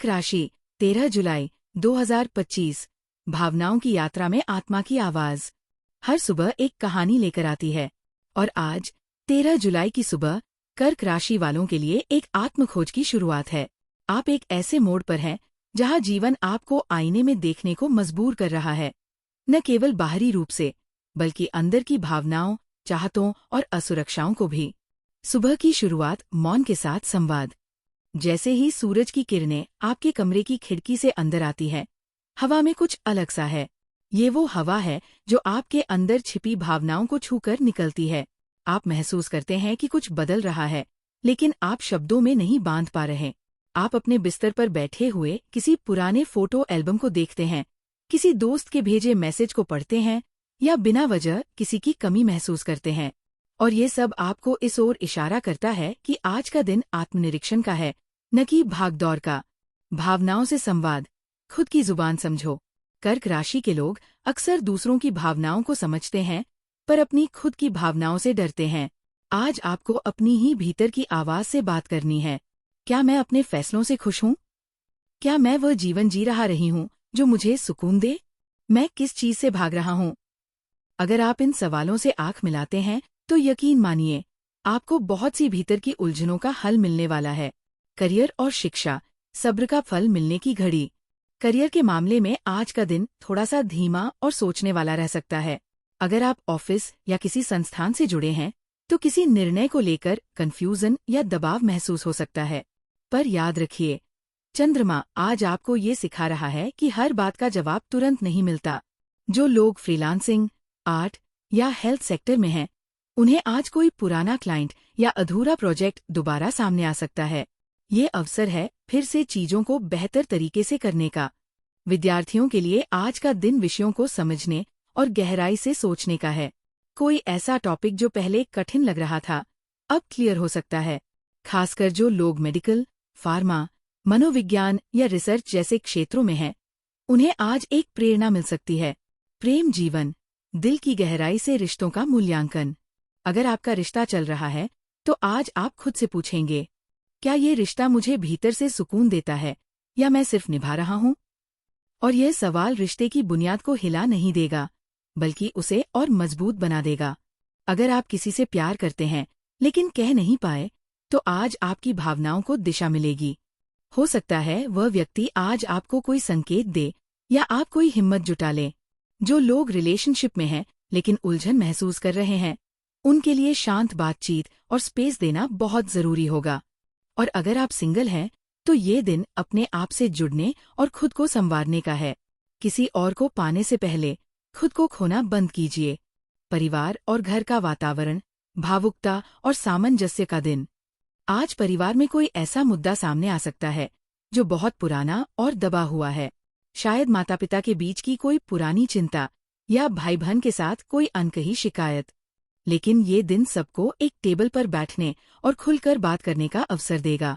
राशि 13 जुलाई 2025। भावनाओं की यात्रा में आत्मा की आवाज हर सुबह एक कहानी लेकर आती है। और आज 13 जुलाई की सुबह कर्क राशि वालों के लिए एक आत्मखोज की शुरुआत है। आप एक ऐसे मोड़ पर हैं जहां जीवन आपको आईने में देखने को मजबूर कर रहा है, न केवल बाहरी रूप से बल्कि अंदर की भावनाओं, चाहतों और असुरक्षाओं को भी। सुबह की शुरुआत मौन के साथ संवाद। जैसे ही सूरज की किरणें आपके कमरे की खिड़की से अंदर आती है, हवा में कुछ अलग सा है। ये वो हवा है जो आपके अंदर छिपी भावनाओं को छूकर निकलती है। आप महसूस करते हैं कि कुछ बदल रहा है, लेकिन आप शब्दों में नहीं बांध पा रहे। आप अपने बिस्तर पर बैठे हुए किसी पुराने फोटो एल्बम को देखते हैं, किसी दोस्त के भेजे मैसेज को पढ़ते हैं या बिना वजह किसी की कमी महसूस करते हैं। और ये सब आपको इस ओर इशारा करता है कि आज का दिन आत्मनिरीक्षण का है, न कि भागदौड़ का। भावनाओं से संवाद, खुद की जुबान समझो। कर्क राशि के लोग अक्सर दूसरों की भावनाओं को समझते हैं, पर अपनी खुद की भावनाओं से डरते हैं। आज आपको अपनी ही भीतर की आवाज से बात करनी है। क्या मैं अपने फैसलों से खुश हूँ? क्या मैं वह जीवन जी रही हूँ जो मुझे सुकून दे? मैं किस चीज से भाग रहा हूँ? अगर आप इन सवालों से आंख मिलाते हैं तो यकीन मानिए, आपको बहुत सी भीतर की उलझनों का हल मिलने वाला है। करियर और शिक्षा, सब्र का फल मिलने की घड़ी। करियर के मामले में आज का दिन थोड़ा सा धीमा और सोचने वाला रह सकता है। अगर आप ऑफिस या किसी संस्थान से जुड़े हैं तो किसी निर्णय को लेकर कंफ्यूजन या दबाव महसूस हो सकता है। पर याद रखिए, चंद्रमा आज आपको ये सिखा रहा है कि हर बात का जवाब तुरंत नहीं मिलता। जो लोग फ्रीलांसिंग, आर्ट या हेल्थ सेक्टर में हैं, उन्हें आज कोई पुराना क्लाइंट या अधूरा प्रोजेक्ट दोबारा सामने आ सकता है। ये अवसर है फिर से चीजों को बेहतर तरीके से करने का। विद्यार्थियों के लिए आज का दिन विषयों को समझने और गहराई से सोचने का है। कोई ऐसा टॉपिक जो पहले कठिन लग रहा था, अब क्लियर हो सकता है। खासकर जो लोग मेडिकल, फार्मा, मनोविज्ञान या रिसर्च जैसे क्षेत्रों में हैं, उन्हें आज एक प्रेरणा मिल सकती है। प्रेम जीवन, दिल की गहराई से रिश्तों का मूल्यांकन। अगर आपका रिश्ता चल रहा है तो आज आप खुद से पूछेंगे, क्या ये रिश्ता मुझे भीतर से सुकून देता है या मैं सिर्फ निभा रहा हूँ? और यह सवाल रिश्ते की बुनियाद को हिला नहीं देगा, बल्कि उसे और मजबूत बना देगा। अगर आप किसी से प्यार करते हैं लेकिन कह नहीं पाए, तो आज आपकी भावनाओं को दिशा मिलेगी। हो सकता है वह व्यक्ति आज आपको कोई संकेत दे या आप कोई हिम्मत जुटा लें। जो लोग रिलेशनशिप में हैं लेकिन उलझन महसूस कर रहे हैं, उनके लिए शांत बातचीत और स्पेस देना बहुत जरूरी होगा। और अगर आप सिंगल हैं तो ये दिन अपने आप से जुड़ने और खुद को संवारने का है। किसी और को पाने से पहले खुद को खोना बंद कीजिए। परिवार और घर का वातावरण, भावुकता और सामंजस्य का दिन। आज परिवार में कोई ऐसा मुद्दा सामने आ सकता है जो बहुत पुराना और दबा हुआ है। शायद माता पिता के बीच की कोई पुरानी चिंता या भाई बहन के साथ कोई अनकही शिकायत। लेकिन ये दिन सबको एक टेबल पर बैठने और खुलकर बात करने का अवसर देगा।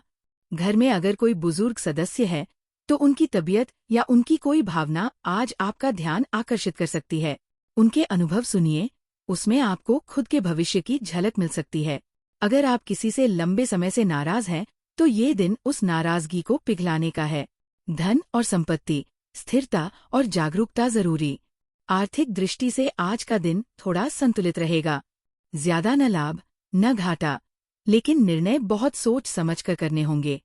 घर में अगर कोई बुजुर्ग सदस्य है तो उनकी तबीयत या उनकी कोई भावना आज आपका ध्यान आकर्षित कर सकती है। उनके अनुभव सुनिए, उसमें आपको खुद के भविष्य की झलक मिल सकती है। अगर आप किसी से लंबे समय से नाराज हैं तो ये दिन उस नाराजगी को पिघलाने का है। धन और संपत्ति, स्थिरता और जागरूकता जरूरी। आर्थिक दृष्टि से आज का दिन थोड़ा संतुलित रहेगा। ज्यादा न लाभ न घाटा, लेकिन निर्णय बहुत सोच समझ कर करने होंगे।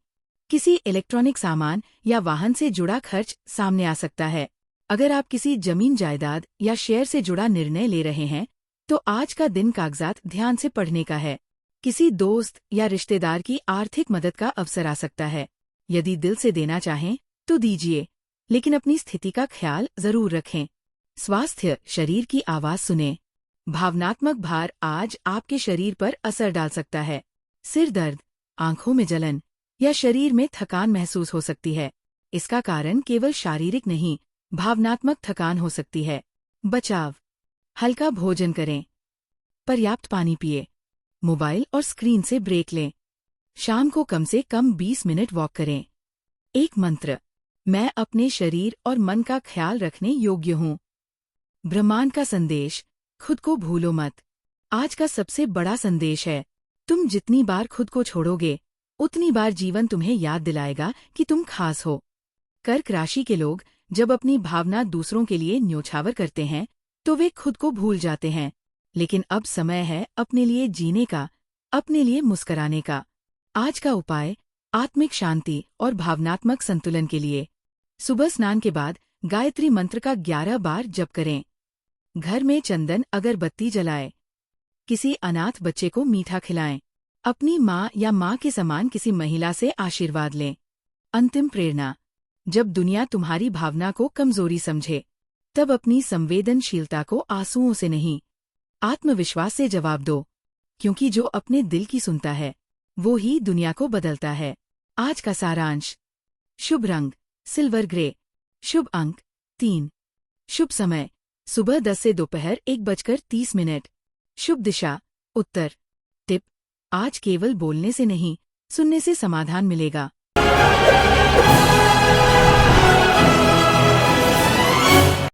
किसी इलेक्ट्रॉनिक सामान या वाहन से जुड़ा खर्च सामने आ सकता है। अगर आप किसी जमीन जायदाद या शेयर से जुड़ा निर्णय ले रहे हैं तो आज का दिन कागजात ध्यान से पढ़ने का है। किसी दोस्त या रिश्तेदार की आर्थिक मदद का अवसर आ सकता है। यदि दिल से देना चाहें तो दीजिए, लेकिन अपनी स्थिति का ख्याल जरूर रखें। स्वास्थ्य, शरीर की आवाज सुने। भावनात्मक भार आज आपके शरीर पर असर डाल सकता है। सिर दर्द, आंखों में जलन या शरीर में थकान महसूस हो सकती है। इसका कारण केवल शारीरिक नहीं, भावनात्मक थकान हो सकती है। बचाव, हल्का भोजन करें, पर्याप्त पानी पिए, मोबाइल और स्क्रीन से ब्रेक लें। शाम को कम से कम 20 मिनट वॉक करें। एक मंत्र, मैं अपने शरीर और मन का ख्याल रखने योग्य हूँ। ब्रह्मांड का संदेश, खुद को भूलो मत। आज का सबसे बड़ा संदेश है, तुम जितनी बार खुद को छोड़ोगे, उतनी बार जीवन तुम्हें याद दिलाएगा कि तुम खास हो। कर्क राशि के लोग जब अपनी भावना दूसरों के लिए न्योछावर करते हैं तो वे खुद को भूल जाते हैं। लेकिन अब समय है अपने लिए जीने का, अपने लिए मुस्कराने का। आज का उपाय आत्मिक शांति और भावनात्मक संतुलन के लिए। सुबह स्नान के बाद गायत्री मंत्र का 11 बार जप करें। घर में चंदन अगरबत्ती जलाएं। किसी अनाथ बच्चे को मीठा खिलाएं। अपनी माँ या माँ के समान किसी महिला से आशीर्वाद लें। अंतिम प्रेरणा, जब दुनिया तुम्हारी भावना को कमजोरी समझे, तब अपनी संवेदनशीलता को आंसुओं से नहीं, आत्मविश्वास से जवाब दो, क्योंकि जो अपने दिल की सुनता है वो ही दुनिया को बदलता है। आज का सारांश। शुभ रंग सिल्वर ग्रे। शुभ अंक 3। शुभ समय सुबह 10 से दोपहर 1:30। शुभ दिशा उत्तर। टिप, आज केवल बोलने से नहीं, सुनने से समाधान मिलेगा।